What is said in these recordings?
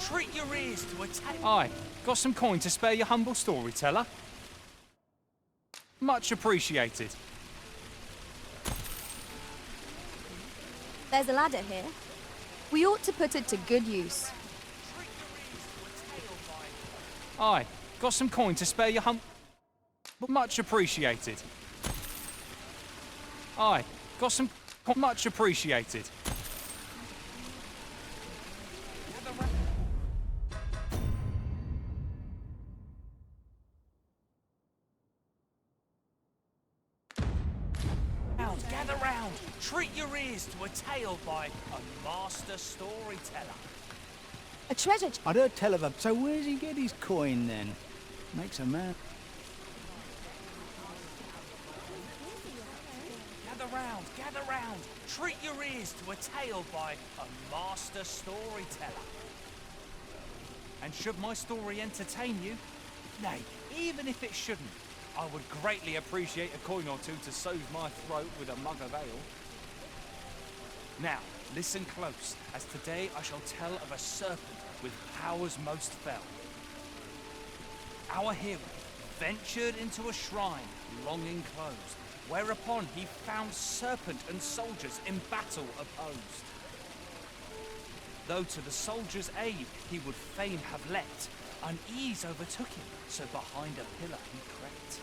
Treat your ears to a tale. Aye, got some coin to spare your humble storyteller? Much appreciated. There's a ladder here. We ought to put it to good use. Treat your ears to a tale by... Aye, got some coin to spare your much appreciated. Aye, got some much appreciated. Gather round. Treat your ears to a tale by a master storyteller. A treasure I don't tell of him. So where does he get his coin then? Makes a man. Gather round. Treat your ears to a tale by a master storyteller. And should my story entertain you? Nay, even if it shouldn't, I would greatly appreciate a coin or two to soothe my throat with a mug of ale. Now, listen close, as today I shall tell of a serpent with powers most fell. Our hero ventured into a shrine long enclosed, whereupon he found serpent and soldiers in battle opposed. Though to the soldiers' aid he would fain have leapt, unease overtook him, so behind a pillar he crept.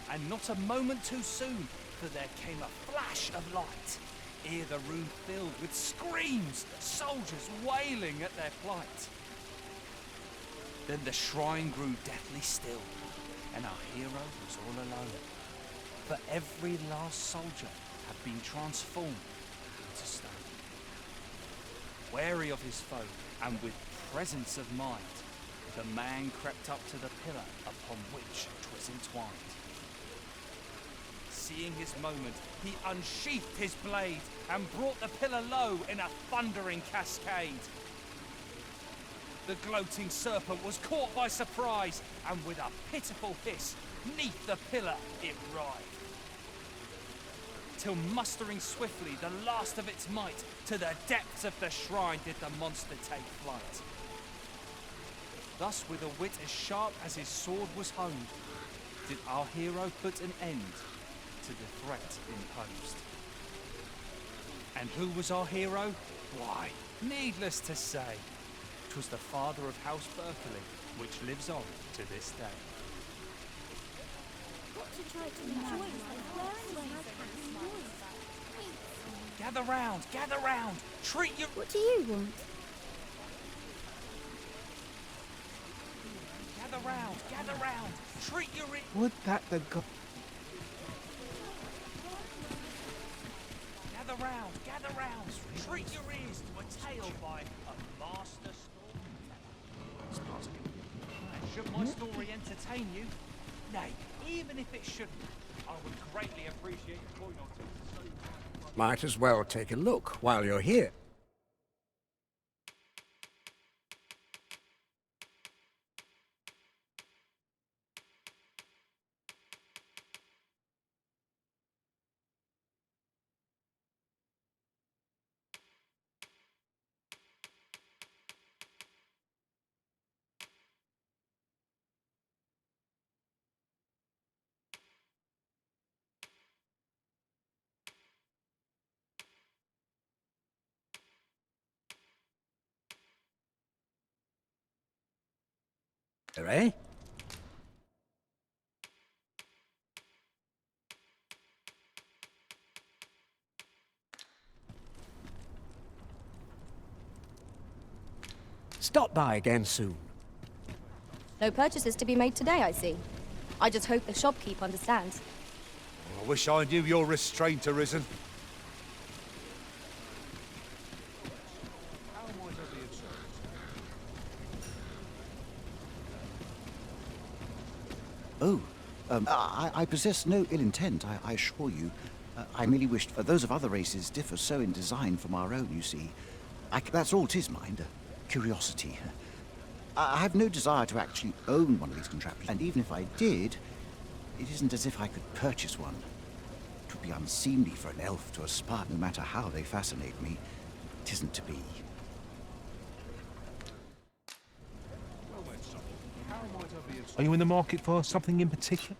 And not a moment too soon, for there came a flash of light, ere the room filled with screams, soldiers wailing at their plight. Then the shrine grew deathly still, and our hero was all alone, for every last soldier had been transformed into stone. Wary of his foe, and with presence of mind, the man crept up to the pillar upon which 'twas entwined. Seeing his moment, he unsheathed his blade and brought the pillar low in a thundering cascade. The gloating serpent was caught by surprise, and with a pitiful hiss, 'neath the pillar it writhed. Till mustering swiftly the last of its might, to the depths of the shrine did the monster take flight. Thus, with a wit as sharp as his sword was honed, did our hero put an end to the threat imposed. And who was our hero? Why, needless to say, 'twas the father of House Berkeley, which lives on to this day. Gather round, treat your... What do you want? Gather round, treat your... Would that the god... Gather round, treat your ears to a tale by a master storyteller. And should my story entertain you? Nay, even if it shouldn't, I would greatly appreciate a coin or two to soothe my throat. Might as well take a look while you're here. Eh? Stop by again soon. No purchases to be made today, I see. I just hope the shopkeep understands. I wish I knew your restraint arisen. Oh, I possess no ill intent, I assure you. I merely wished, for those of other races differ so in design from our own, you see. That's all 'tis, mind. Curiosity. I have no desire to actually own one of these contraptions, and even if I did, it isn't as if I could purchase one. It would be unseemly for an elf to aspire, no matter how they fascinate me. It isn't to be. Are you in the market for something in particular?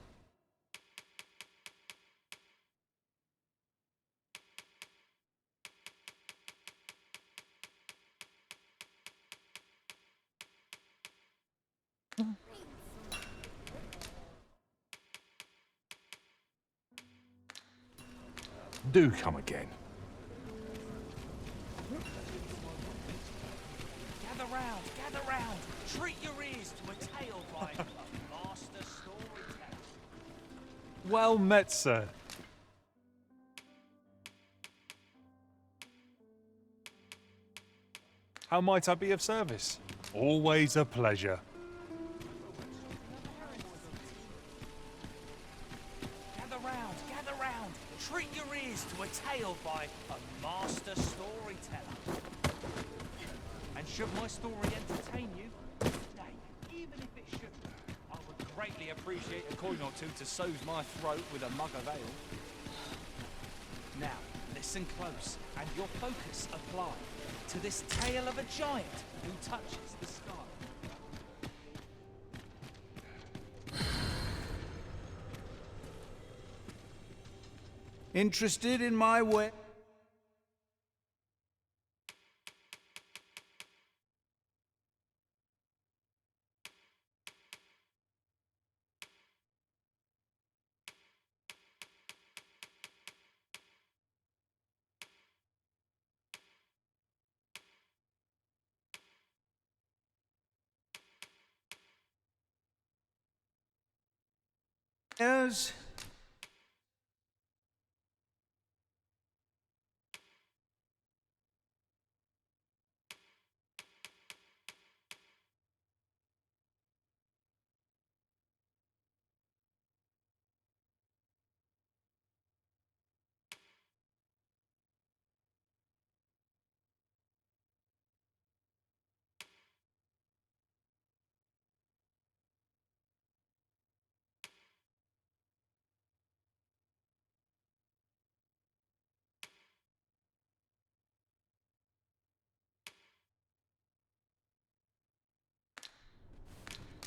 Do come again. Gather round. Treat your ears to a tale by a master storyteller. Well met, sir. How might I be of service? Always a pleasure. Gather round. Treat your ears to a tale by a master storyteller. And should my story entertain you, nay, even if it shouldn't, I would greatly appreciate a coin or two to soothe my throat with a mug of ale. Now, listen close, and your focus apply to this tale of a giant who touches the sky. Interested in my way? Yes.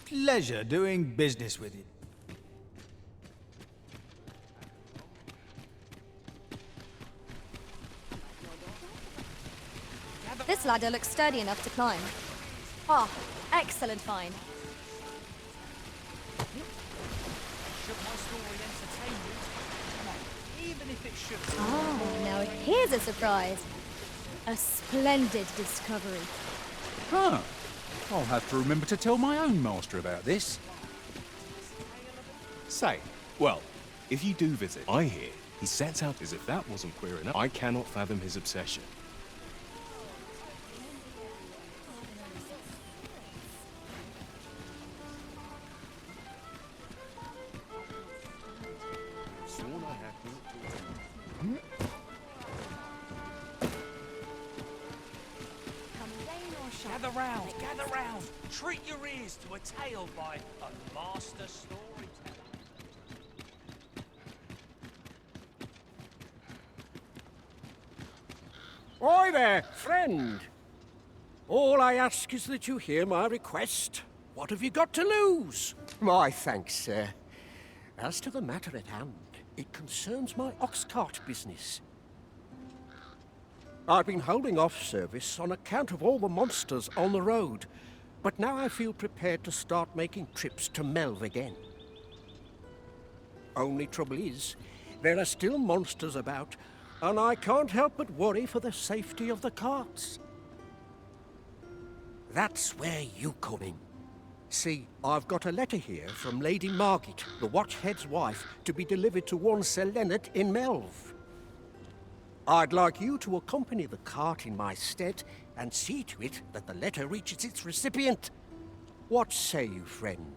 Pleasure doing business with you. This ladder looks sturdy enough to climb. Ah, excellent find. Should my story entertain you, nay, even if it shouldn't. Ah, now here's a surprise. A splendid discovery. Huh. I'll have to remember to tell my own master about this. Say, well, if you do visit, I hear he sets out as if that wasn't queer enough. I cannot fathom his obsession. Gather round. Treat your ears to a tale by a master storyteller. Oi there, friend. All I ask is that you hear my request. What have you got to lose? My thanks, sir. As to the matter at hand, it concerns my ox cart business. I've been holding off service on account of all the monsters on the road, but now I feel prepared to start making trips to Melve again. Only trouble is, there are still monsters about, and I can't help but worry for the safety of the carts. That's where you come in. See, I've got a letter here from Lady Margit, the Watchhead's wife, to be delivered to one Sir Leonard in Melve. I'd like you to accompany the cart in my stead and see to it that the letter reaches its recipient. What say you, friend?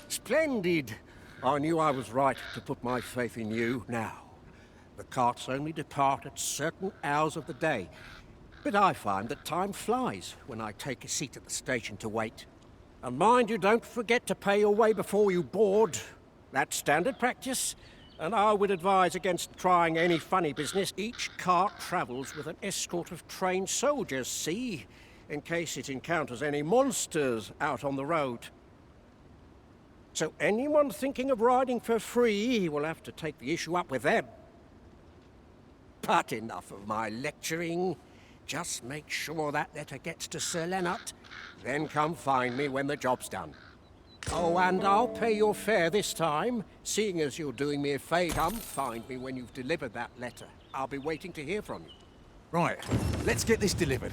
Splendid! I knew I was right to put my faith in you. Now, the carts only depart at certain hours of the day, but I find that time flies when I take a seat at the station to wait. And mind you don't forget to pay your way before you board. That's standard practice. And I would advise against trying any funny business. Each cart travels with an escort of trained soldiers, see? In case it encounters any monsters out on the road. So anyone thinking of riding for free will have to take the issue up with them. But enough of my lecturing. Just make sure that letter gets to Sir Leonard, then come find me when the job's done. Oh, and I'll pay your fare this time. Seeing as you're doing me a favour, find me when you've delivered that letter. I'll be waiting to hear from you. Right, let's get this delivered.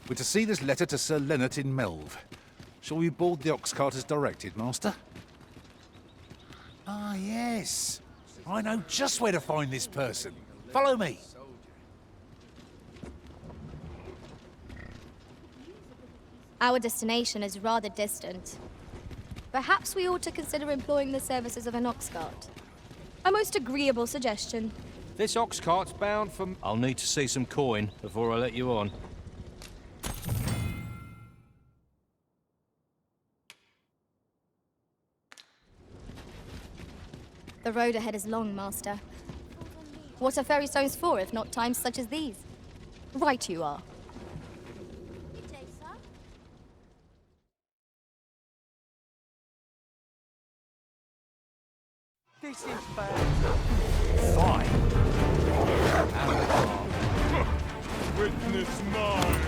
We're to see this letter to Sir Leonard in Melve. Shall we board the ox cart as directed, Master? Ah, yes. I know just where to find this person. Follow me. Our destination is rather distant. Perhaps we ought to consider employing the services of an ox cart. A most agreeable suggestion. This ox cart's bound for... I'll need to see some coin before I let you on. The road ahead is long, Master. What are ferry stones for, if not times such as these? Right you are. This is bad. Fine. Witness mine.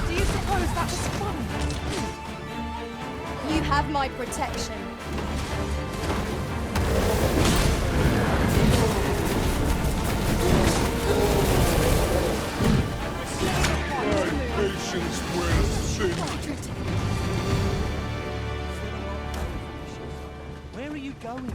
Do you suppose that was fun? You have my protection. Patience wears thin. Where are you going?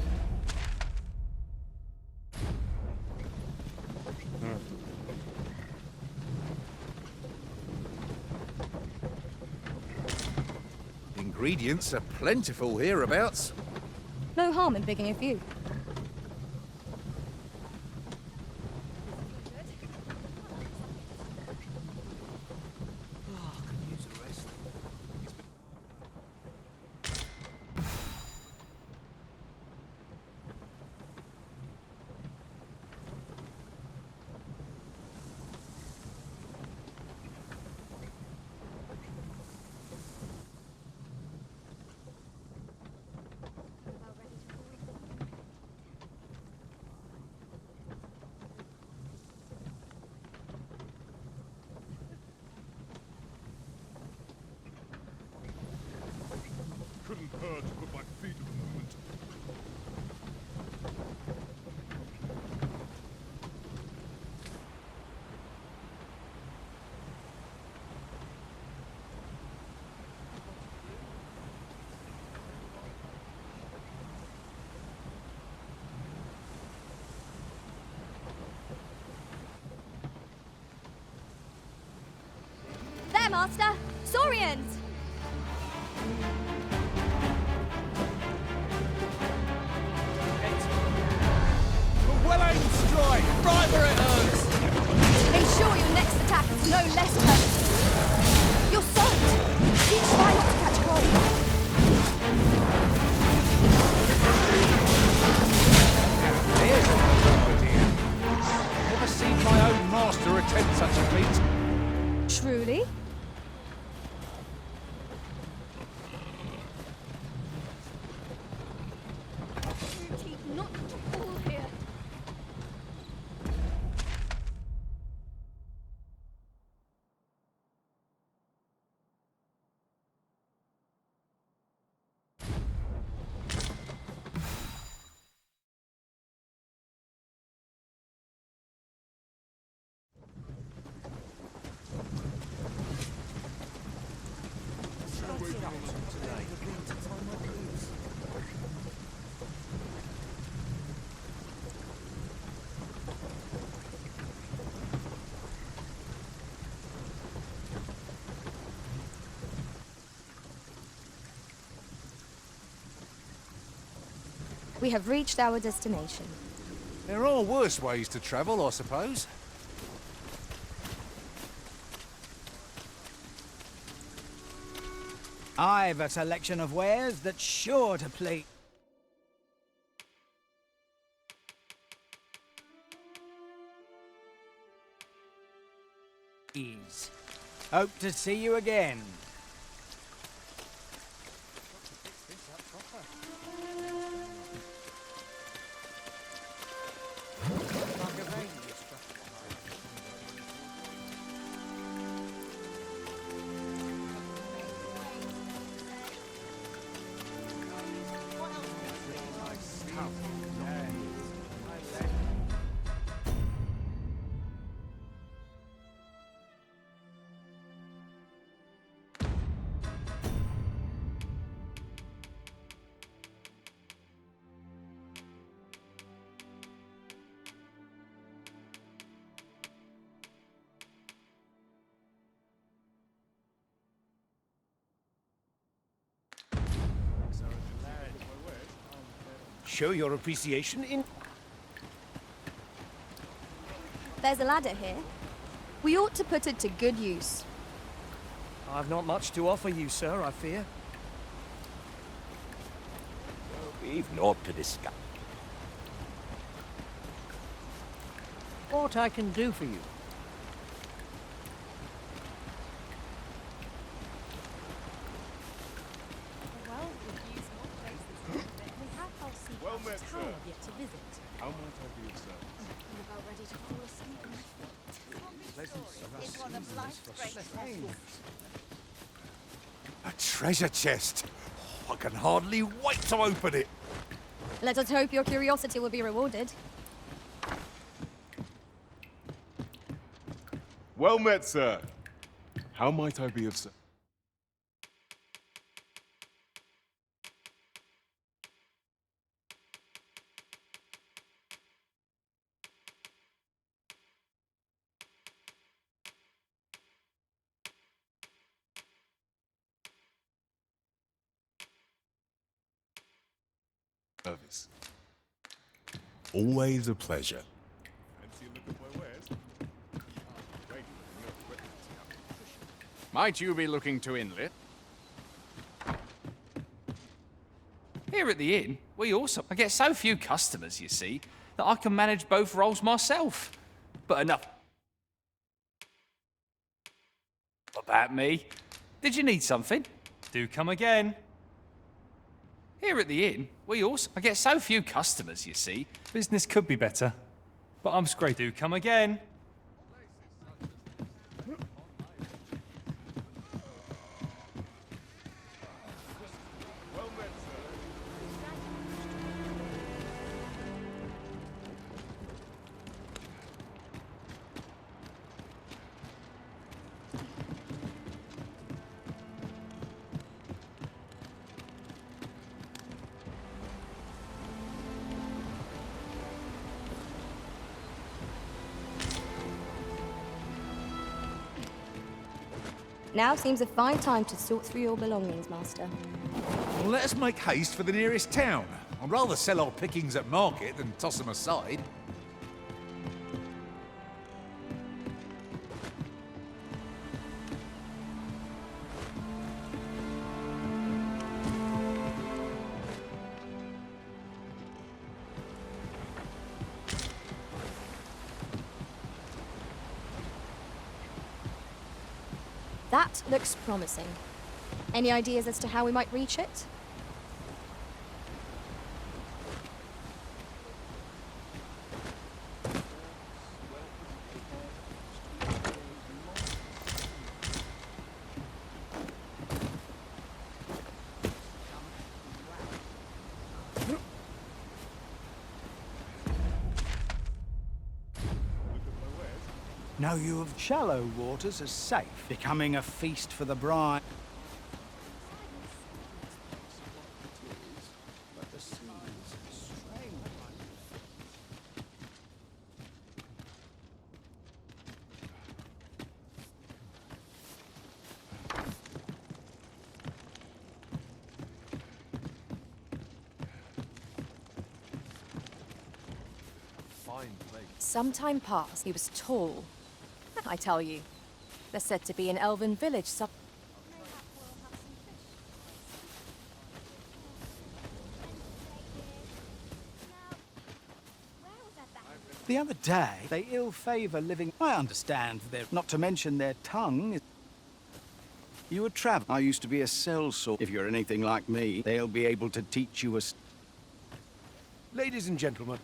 Ingredients are plentiful hereabouts. No harm in picking a few. Couldn't hurt to put my feet up a moment. There, Master! Saurians! Well-aimed strike! Right where it hurts! Ensure your next attack is no less purposeful. You're soaked! Please try not to catch cold. There's a good idea. Never seen my own master attempt such a feat. Truly? Not to fall here. We have reached our destination. There are worse ways to travel, I suppose. I've a selection of wares that's sure to please. Hope to see you again. Show your appreciation in... There's a ladder here. We ought to put it to good use. I've not much to offer you, sir, I fear. We've naught to discuss. What I can do for you? Well met, sir. How might I be of service? A treasure chest. I can hardly wait to open it. Let us hope your curiosity will be rewarded. Well met, sir. How might I be of service? Service. Always a pleasure. Fancy a look at my wares? Might you be looking to inlet? Here at the inn, we also... I get so few customers, you see, that I can manage both roles myself. But enough about me. Did you need something? Do come again. Here at the inn, we also... I get so few customers, you see. Business could be better, but I'm scraped. Do come again. Now seems a fine time to sort through your belongings, Master. Well, let us make haste for the nearest town. I'd rather sell our pickings at market than toss them aside. That looks promising. Any ideas as to how we might reach it? Know you of shallow waters as safe, becoming a feast for the bride. Some time past, he was tall. I tell you, there's said to be an elven village The other day, they ill favour living... I understand they're... Not to mention their tongue. You a traveller. I used to be a sellsword. If you're anything like me, they'll be able to teach you a... Ladies and gentlemen.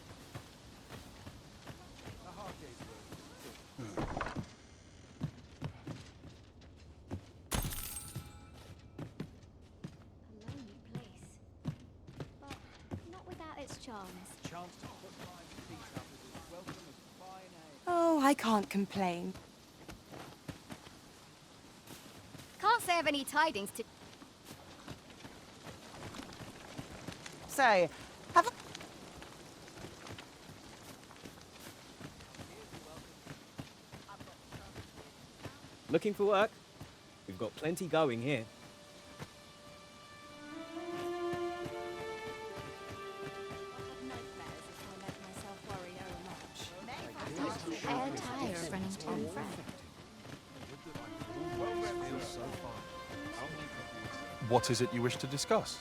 Oh, I can't complain. Can't say I've any tidings to... Say, have a... Looking for work? We've got plenty going here. What is it you wish to discuss?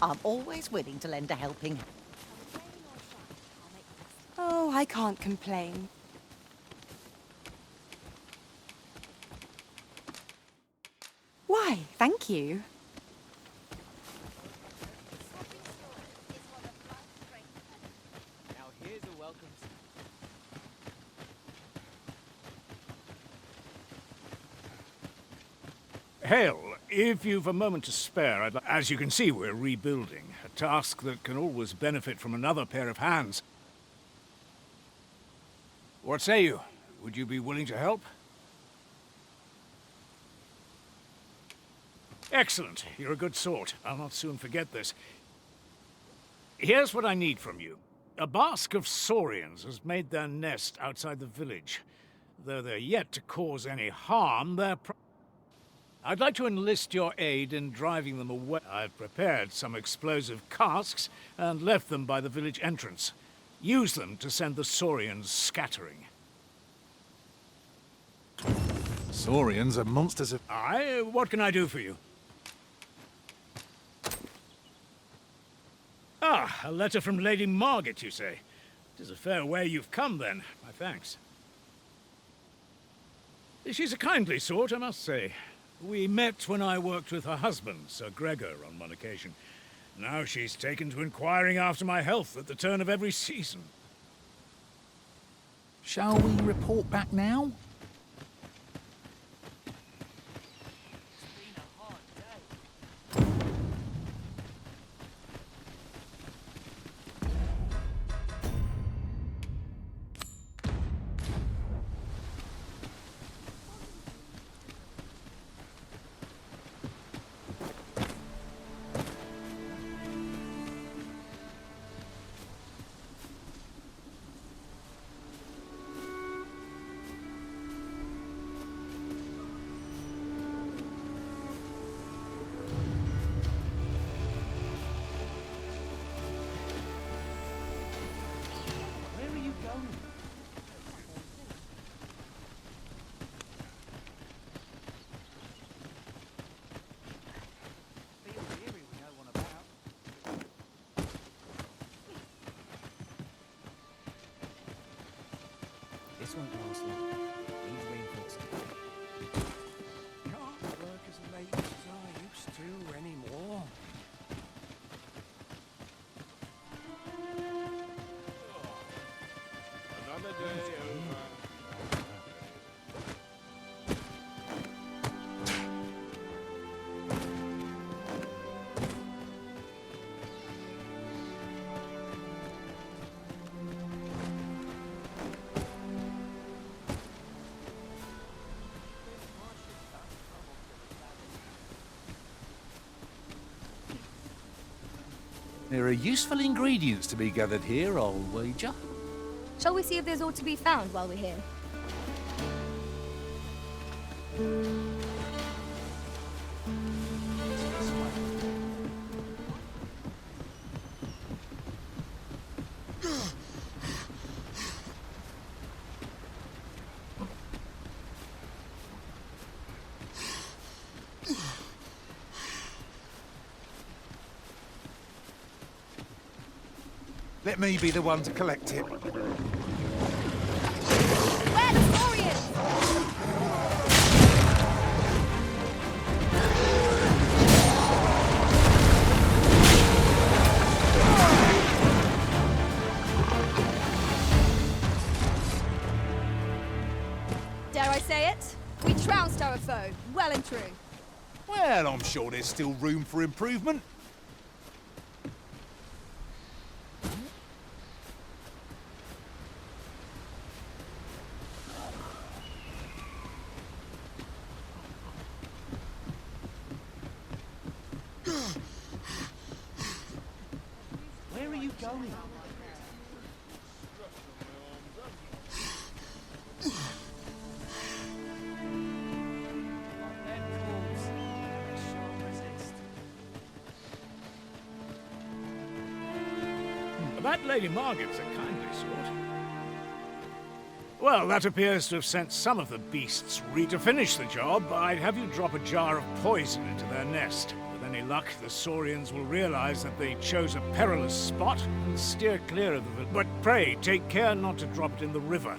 I'm always willing to lend a helping hand. Oh, I can't complain. Why, thank you. Now here's a welcome. Hale, if you've a moment to spare, as you can see, we're rebuilding. A task that can always benefit from another pair of hands. What say you? Would you be willing to help? Excellent. You're a good sort. I'll not soon forget this. Here's what I need from you. A basque of saurians has made their nest outside the village. Though they're yet to cause any harm, I'd like to enlist your aid in driving them away. I've prepared some explosive casks and left them by the village entrance. Use them to send the saurians scattering. Saurians are monsters of... Aye, what can I do for you? Ah, a letter from Lady Margaret, you say? 'Tis a fair way you've come, then. My thanks. She's a kindly sort, I must say. We met when I worked with her husband, Sir Gregor, on one occasion. Now she's taken to inquiring after my health at the turn of every season. Shall we report back now? This won't last long. Needs reinforcing. Can't work as late as I used to anymore. Another day over. There are useful ingredients to be gathered here, I'll wager. Shall we see if there's aught to be found while we're here? Let me be the one to collect it. Where the Saurians? Dare I say it? We trounced our foe, well and true. Well, I'm sure there's still room for improvement. Where are you going? That Lady Margaret's a kindly sort. Well, that appears to have sent some of the beasts free. To finish the job, I'd have you drop a jar of poison into their nest. With any luck, the Saurians will realize that they chose a perilous spot and steer clear of the village. But pray, take care not to drop it in the river.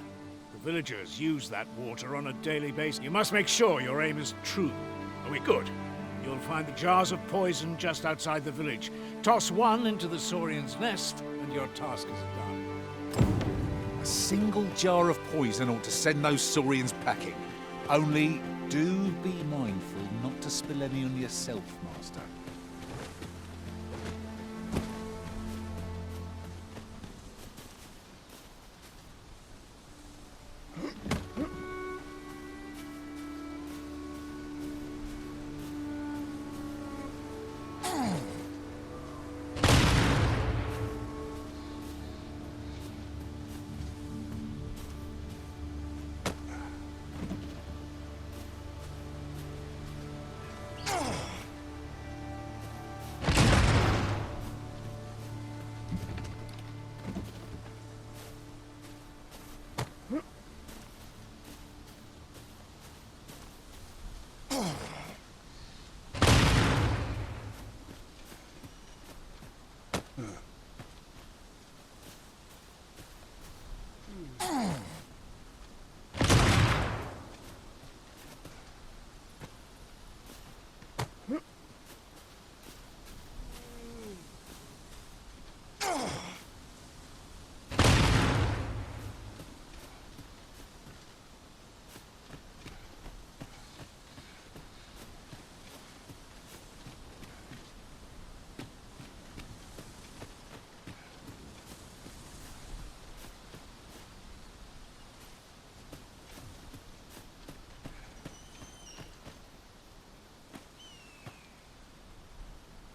The villagers use that water on a daily basis. You must make sure your aim is true. Are we good? You'll find the jars of poison just outside the village. Toss one into the Saurian's nest, and your task is done. A single jar of poison ought to send those Saurians packing. Only do be mindful not to spill any on yourself, Master.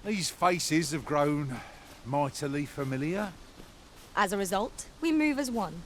These faces have grown mightily familiar. As a result, we move as one.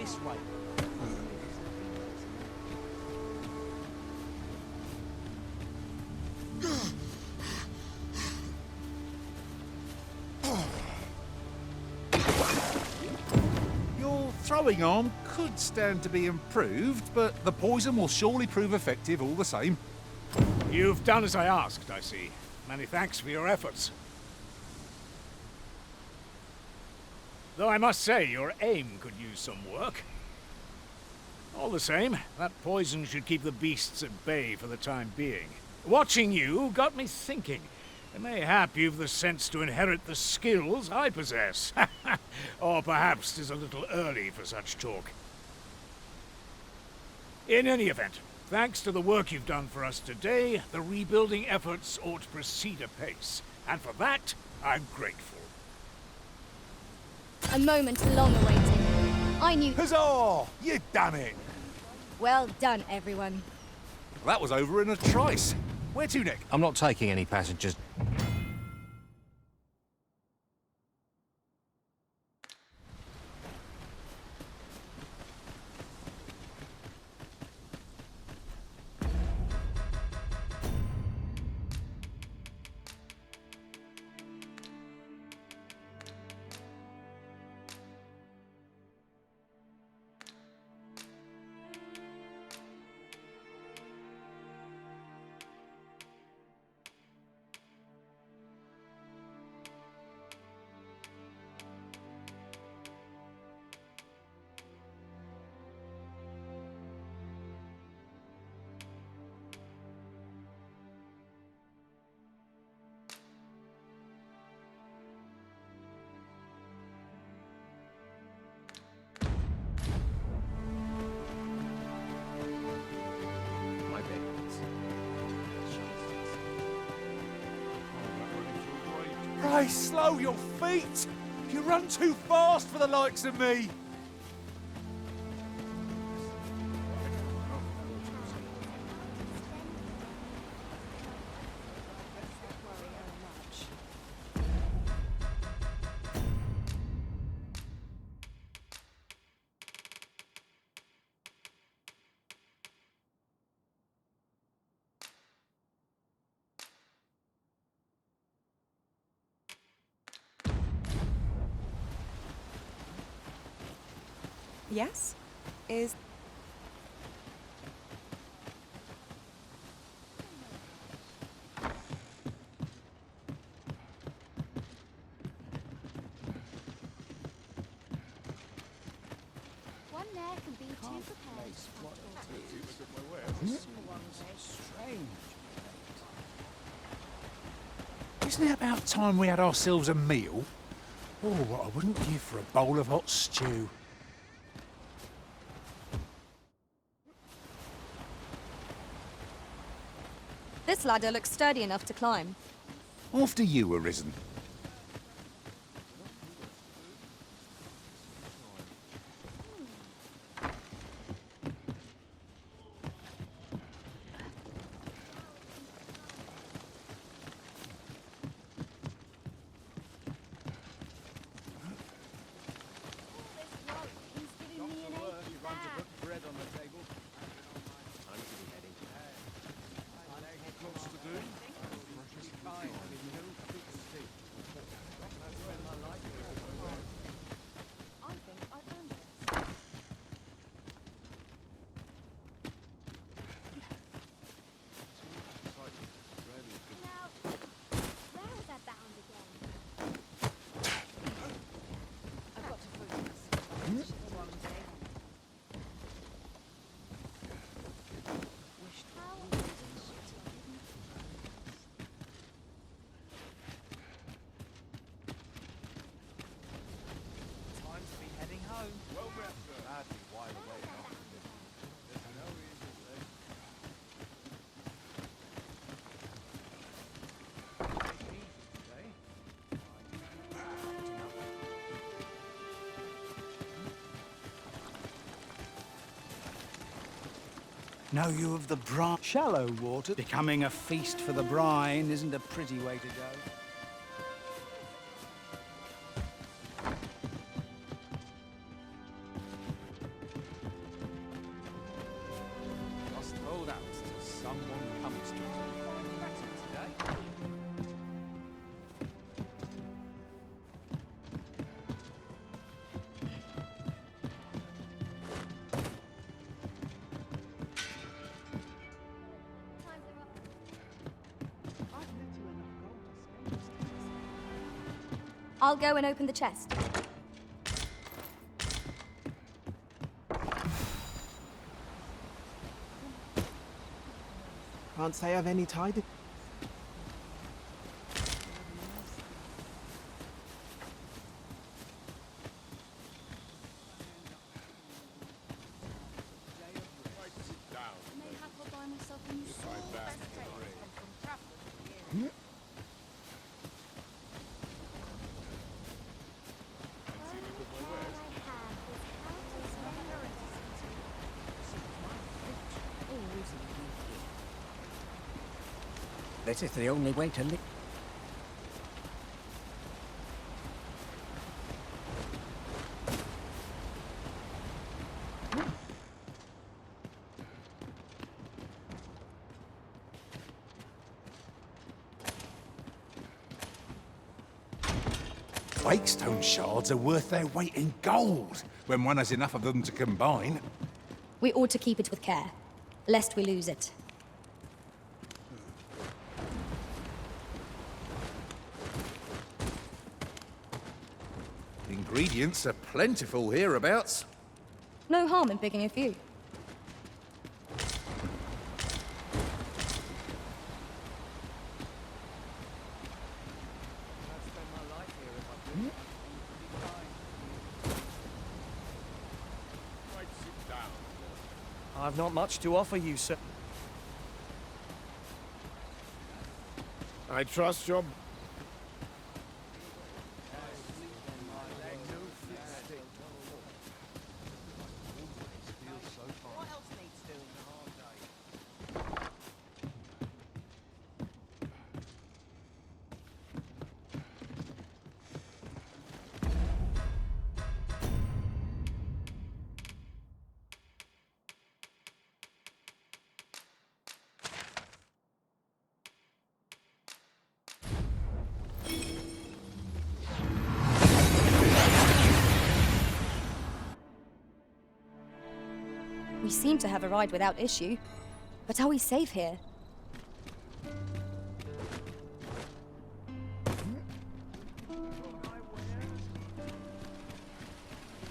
this way. Your throwing arm could stand to be improved, but the poison will surely prove effective all the same. You've done as I asked, I see. Many thanks for your efforts. Though I must say, your aim could use some work. All the same, that poison should keep the beasts at bay for the time being. Watching you got me thinking. Mayhap you've the sense to inherit the skills I possess. Or perhaps 'tis a little early for such talk. In any event, thanks to the work you've done for us today, the rebuilding efforts ought to proceed apace. And for that, I'm grateful. A moment long awaiting. I knew. Huzzah! You done it! Well done, everyone. That was over in a trice. Where to, Nick? I'm not taking any passengers. Pray, slow your feet! You run too fast for the likes of me! Yes? Is... One there can be two prepared. Strange. Isn't it about time we had ourselves a meal? Oh, what I wouldn't give for a bowl of hot stew. This ladder looks sturdy enough to climb. After you, Arisen. Know you of the brine? Shallow water becoming a feast for the brine isn't a pretty way to go. someone comes to today. I'll go and open the chest. Can't say I've any tide. This is the only way to live. Wakestone shards are worth their weight in gold when one has enough of them to combine. We ought to keep it with care, lest we lose it. Ingredients are plentiful hereabouts. No harm in picking a few. I've not much to offer you, sir. I trust your... We seem to have arrived without issue. But are we safe here?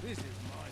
This is my